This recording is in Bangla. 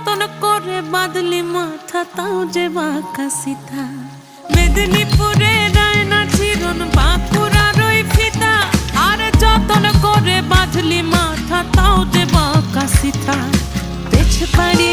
যতন করে বাঁধলি মাথা তাও যে বাঁকা সিথা। মেদিনীপুরে রায়না চিরন বাঁকুড়ার ওই ফিতা, আরে যতন করে বাঁধলি মাথা তাও যে বাঁকা সিথা। পেছ পাড়ি